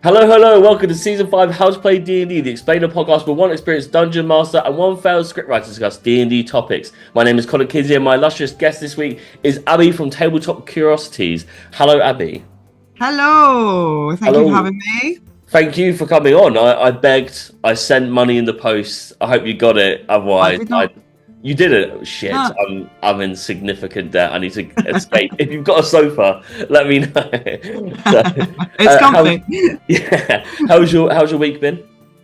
Hello, hello, welcome to Season 5 How to Play D&D, the explainer podcast where one experienced dungeon master and one failed scriptwriter discuss D&D topics. My name is Kinsey and my illustrious guest this week is Abby from Tabletop Curiosities. Hello, Abby. Hello, thank you for Hello. having me. Thank you for coming on. I begged, I sent money in the post. I hope you got it. I Otherwise, did not. you did it. Shit, Ah. I'm in significant debt. I need to escape. If you've got a sofa, let me know. So, It's how's comfy. yeah? How's your week been?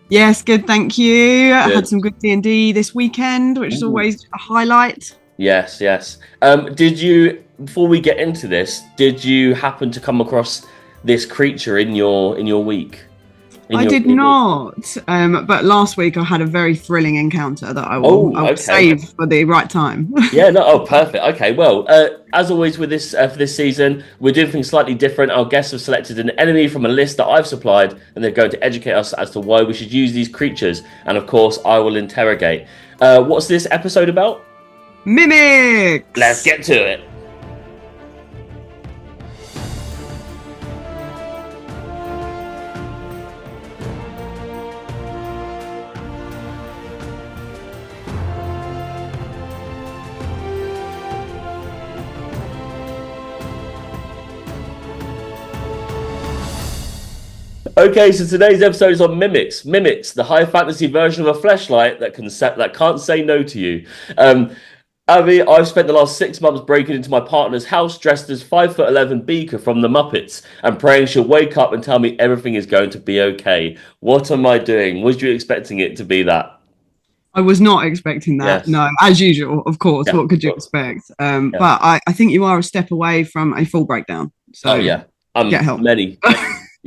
Yes, good, thank you. I had Good. some good D&D this weekend, which is Ooh. always a highlight. Yes, yes. Did you, before we get into this, did you happen to come across this creature in your week? In I your did D&D? not, but last week I had a very thrilling encounter that I will, Oh, I will okay. save for the right time. Yeah, no, oh, perfect. Okay, well, as always with this for this season, we're doing things slightly different. Our guests have selected an enemy from a list that I've supplied, and they're going to educate us as to why we should use these creatures. And of course, I will interrogate. What's this episode about? Let's Mimics! get to it. Okay, so today's episode is on mimics. Mimics, the high fantasy version of a fleshlight that can't say no to you. Abby, I've spent the last 6 months breaking into my partner's house dressed as 5'11" Beaker from the Muppets and praying she'll wake up and tell me everything is going to be okay. What am I doing? Was you expecting it to be that? I was not expecting that. Yes. No, as usual, of course. Yeah. What could you Well, expect? yeah. But I think you are a step away from a full breakdown. Oh So yeah. get help. Many.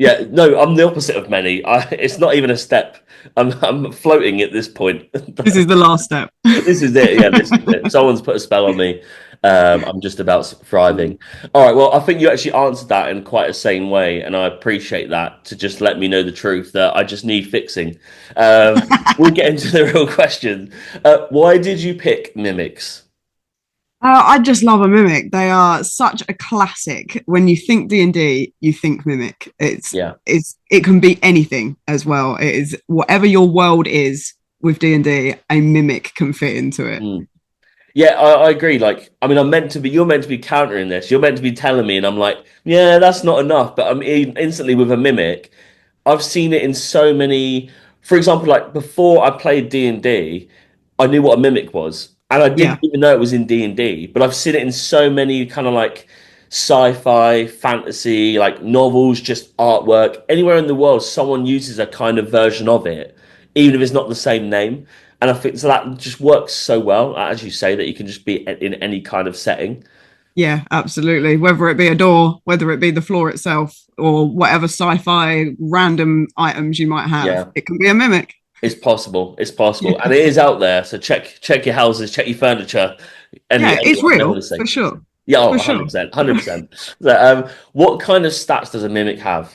Yeah, no, I'm the opposite of many. It's not even a step. I'm floating at this point. This is the last step. This is it. Yeah, this is it. Someone's put a spell on me. I'm just about thriving. All right. Well, I think you actually answered that in quite a sane way, and I appreciate that to just let me know the truth that I just need fixing. We'll get into the real question. Why did you pick mimics? I just love a mimic. They are such a classic. When you think D&D, you think mimic. Yeah. It can be anything as well. It is whatever your world is with D&D, a mimic can fit into it. Mm. Yeah, I agree. Like, I mean, you're meant to be countering this. You're meant to be telling me, and I'm like, yeah, that's not enough. But I'm instantly with a mimic. I've seen it in so many. For example, like before I played D&D, I knew what a mimic was, and I didn't Yeah, even know it was in D&D. But I've seen it in so many kind of like sci-fi, fantasy, like novels, just artwork. Anywhere in the world, someone uses a kind of version of it, even if it's not the same name. And I think so that just works so well, as you say, that you can just be in any kind of setting. yeah, absolutely. Whether it be a door, whether it be the floor itself, or whatever sci-fi random items you might have, Yeah. it can be a mimic. It's possible. It's possible, Yeah, and it is out there. So check your houses, check your furniture. yeah, it's Anyone, never real the same. for sure, Yeah, oh, for 100%, sure. 100%. So, what kind of stats does a mimic have?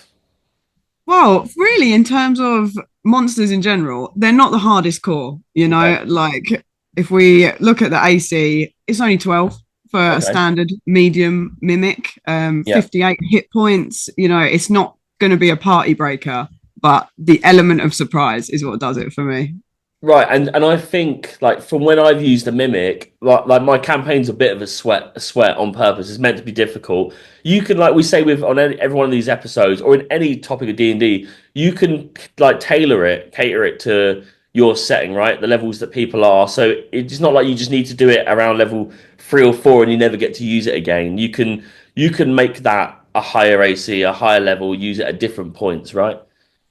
Well, really, in terms of monsters in general, they're not the hardest core. Okay, Like if we look at the AC, it's only 12 for a okay, standard medium mimic, yeah, 58 hit points. It's not going to be a party breaker, but the element of surprise is what does it for me. right. And I think like from when I've used a mimic, like my campaign's a bit of a sweat on purpose. It's meant to be difficult. You can like we say with on every one of these episodes or in any topic of D&D, you can like cater it to your setting, right? The levels that people are. So it's not like you just need to do it around level 3 or 4 and you never get to use it again. You can make that a higher AC, a higher level, use it at different points, right?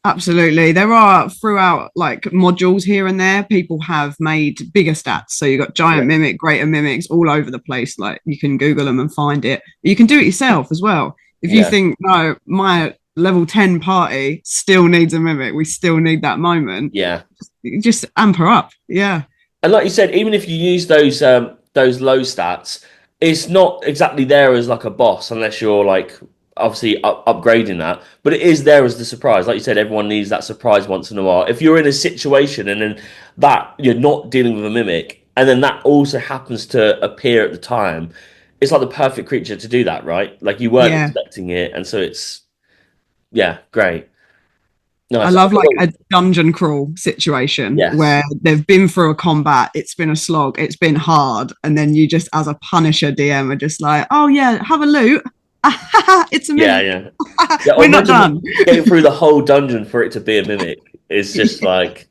Absolutely. There are throughout like modules here and there, people have made bigger stats. So you've got Yeah. giant mimic, greater mimics all over the place. Like you can Google them and find it. You can do it yourself as well. If you Yeah. think, no, my level 10 party still needs a mimic, we still need that moment, Yeah. just amp her up. Yeah. And like you said, even if you use those low stats, it's not exactly there as like a boss unless you're like obviously upgrading that. But it is there as the surprise. Like you said, everyone needs that surprise once in a while. If you're in a situation and then that you're not dealing with a mimic, and then that also happens to appear at the time, it's like the perfect creature to do that, right? Like you weren't Yeah. expecting it, and so it's yeah, great. I Nice. love like a dungeon crawl situation Yes. where they've been through a combat, it's been a slog, it's been hard, and then you just, as a Punisher DM, are just like, oh yeah, have a loot. It's a Yeah, mimic. yeah. Yeah, or We're not imagine done. getting through the whole dungeon for it to be a mimic. It's just Yeah, like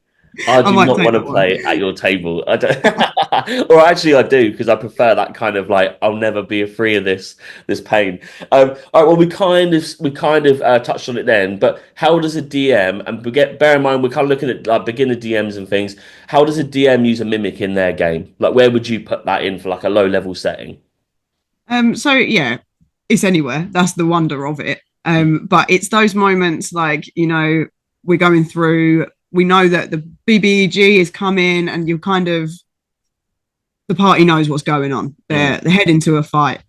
I I do might not take want to that one. play at your table. I don't, or actually I do because I prefer that kind of like I'll never be free of this pain. All right, well we kind of touched on it then, but how does a DM and bear in mind we're kind of looking at like beginner DMs and things. How does a DM use a mimic in their game? Like where would you put that in for like a low level setting? So yeah, it's anywhere. That's the wonder of it. But it's those moments like, we're going through, we know that the BBEG is coming and you kind of, the party knows what's going on. Mm, They're heading to a fight.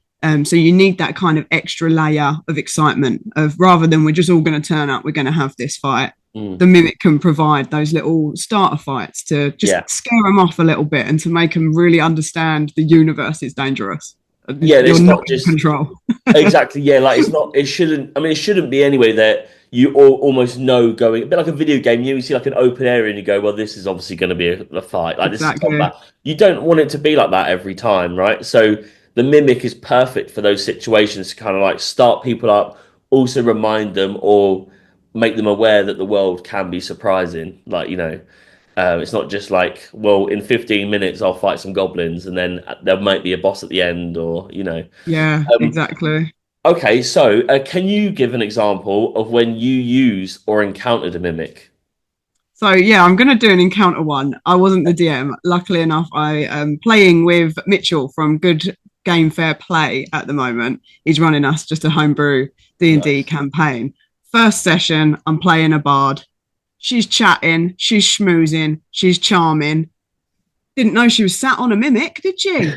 So you need that kind of extra layer of excitement of rather than we're just all going to turn up, we're going to have this fight. mm. The mimic can provide those little starter fights to just Yeah. scare them off a little bit and to make them really understand the universe is dangerous. Yeah, You're it's not not in just control. exactly. Yeah, like it's not. It shouldn't. I mean, it shouldn't be anyway that you almost know going a bit like a video game. You see like an open area and you go, well, this is obviously going to be a fight. Like this is Exactly. combat. You don't want it to be like that every time, right? So the mimic is perfect for those situations to kind of like start people up, also remind them or make them aware that the world can be surprising. Like it's not just like, well, in 15 minutes I'll fight some goblins and then there might be a boss at the end, or. Yeah, Um, exactly. Okay, so can you give an example of when you use or encountered a mimic? So yeah, I'm going to do an encounter one. I wasn't the DM. Luckily enough, I am playing with Mitchell from Good Game Fair Play at the moment. He's running us just a homebrew D&D Nice. campaign. First session, I'm playing a bard. She's chatting, she's schmoozing, she's charming. Didn't know she was sat on a mimic, did she?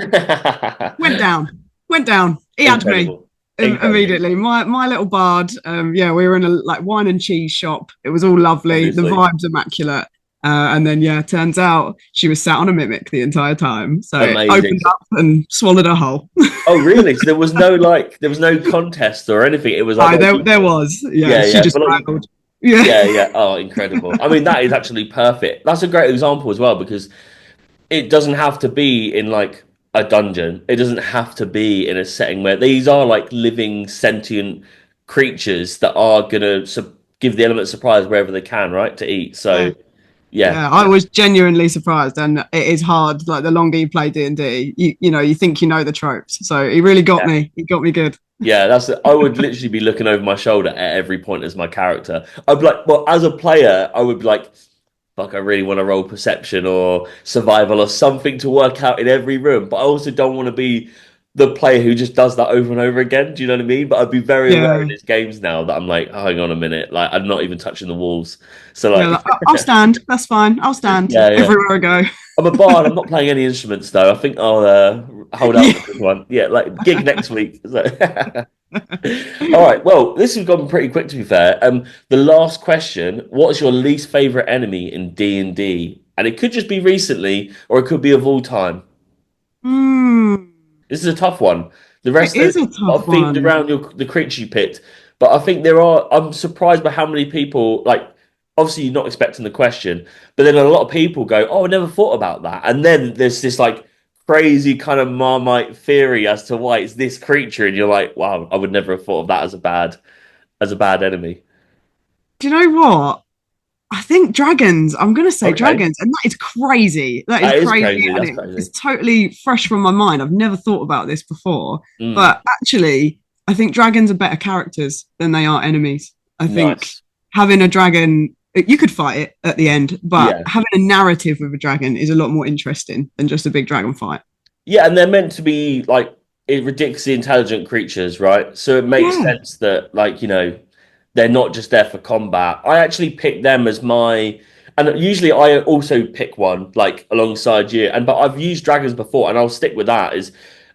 Went down, went down. He had me Incredible. Incredible. immediately. My little bard. Yeah, we were in a like wine and cheese shop. It was all lovely. The Obviously. vibes immaculate. And then yeah, turns out she was sat on a mimic the entire time. So it Amazing. opened up and swallowed her whole. Oh, really? So there was no contest or anything. It was like, Aye, well, there was. Yeah, yeah, she yeah. just But like, rattled. Yeah. yeah, yeah. Oh, incredible. I mean, that is actually perfect. That's a great example as well because it doesn't have to be in like a dungeon. It doesn't have to be in a setting where these are like living sentient creatures that are gonna give the element of surprise wherever they can, right, to eat. So Yeah. yeah, Yeah, I was genuinely surprised, and it is hard. Like the longer you play D&D, you think you know the tropes. So he really got yeah, me. He got me good. yeah. I would literally be looking over my shoulder at every point as my character. I'd be like, well, as a player, I would be like, fuck, I really want to roll perception or survival or something to work out in every room. But I also don't want to be the player who just does that over and over again. Do you know what I mean? But I'd be very aware in Yeah. these games now that I'm like, oh, hang on a minute, like I'm not even touching the walls. So Yeah, like, like, I'll stand. That's fine. I'll stand yeah, yeah. everywhere I go. I'm a bard. I'm not playing any instruments though. I think I'll hold out Yeah. for this one. Yeah, like gig next week. So. All right. Well, this has gone pretty quick to be fair. The last question: what is your least favorite enemy in D&D? And it could just be recently, or it could be of all time. Mm, This is a tough one. The it rest is a are tough themed one. around the creature you picked, but I think there are. I'm surprised by how many people like. Obviously, you're not expecting the question, but then a lot of people go, "Oh, I never thought about that." And then there's this like crazy kind of Marmite theory as to why it's this creature, and you're like, "Wow, I would never have thought of that as a bad enemy." Do you know what? I think dragons. I'm going to say Okay, dragons, and that is crazy. That is that is crazy, crazy. and That's it's crazy. totally fresh from my mind. I've never thought about this before, Mm, but actually, I think dragons are better characters than they are enemies. I think nice. having a dragon, you could fight it at the end, but Yeah, having a narrative with a dragon is a lot more interesting than just a big dragon fight. yeah, and they're meant to be like ridiculously intelligent creatures, right? So it makes Yeah. sense that they're not just there for combat. I actually picked them as my, and usually I also pick one like alongside you. And but I've used dragons before, and I'll stick with that. Is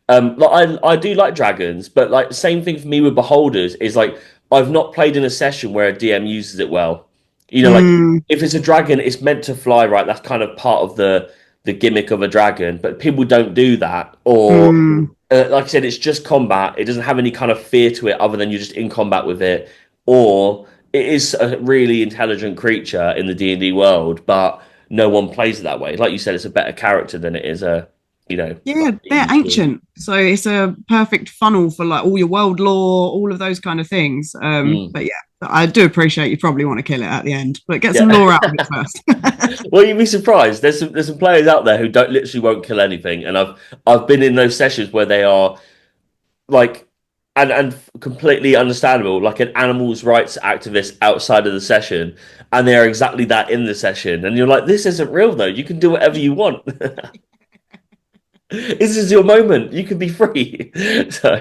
like I do like dragons, but like the same thing for me with beholders is like I've not played in a session where a DM uses it well. Like Mm, if it's a dragon, it's meant to fly, right? That's kind of part of the gimmick of a dragon, but people don't do that, or mm, like I said, it's just combat. It doesn't have any kind of fear to it other than you're just in combat with it. Or it is a really intelligent creature in the D&D world, but no one plays it that way. Like you said, it's a better character than it is a, Yeah, like they're evil. ancient, so it's a perfect funnel for like all your world lore, all of those kind of things. Mm. But yeah, I do appreciate you probably want to kill it at the end, but get some Yeah. lore out of it first. Well, you'd be surprised. There's some players out there who don't literally won't kill anything, and I've been in those sessions where they are like, and completely understandable, like an animals rights activist outside of the session, and they are exactly that in the session, and you're like, this isn't real though. You can do whatever you want. This is your moment. You can be free. So,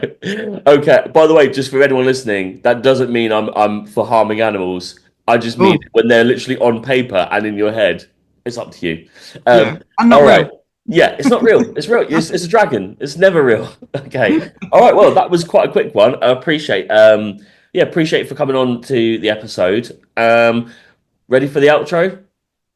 okay. By the way, just for anyone listening, that doesn't mean I'm for harming animals. I just mean Oh, when they're literally on paper and in your head. It's up to you. yeah, I'm All not right. real. Yeah, it's not real. It's real. It's a dragon. It's never real. Okay. All right. Well, that was quite a quick one. I appreciate. Yeah, appreciate for coming on to the episode. Ready for the outro?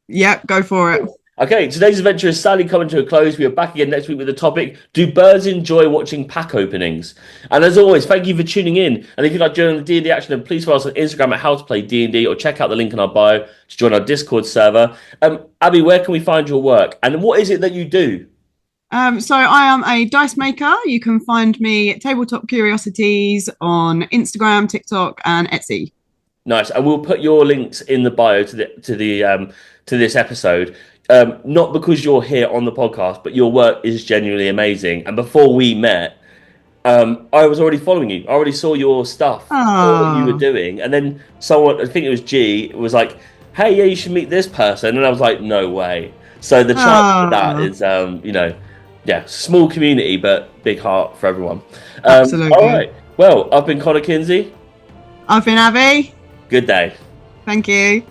Yeah, go for it. Okay, today's adventure is sadly coming to a close. We are back again next week with the topic: do birds enjoy watching pack openings? And as always, thank you for tuning in. And if you'd like to join the D&D action, then please follow us on Instagram at How to Play D&D, or check out the link in our bio to join our Discord server. Abby, where can we find your work? And what is it that you do? So I am a dice maker. You can find me at Tabletop Curiosities on Instagram, TikTok, and Etsy. Nice, and we'll put your links in the bio to this episode. Not because you're here on the podcast, but your work is genuinely amazing. And before we met, I was already following you. I already saw your stuff, saw what you were Ah, doing, and then someone, I think it was G, was like, "Hey, yeah, you should meet this person," and I was like, "No way!" So the chance for that ah, is, yeah, small community, but big heart for everyone. All absolutely. right. Well, I've been Connor Kinsey. I've been Abby. Good day. Thank you.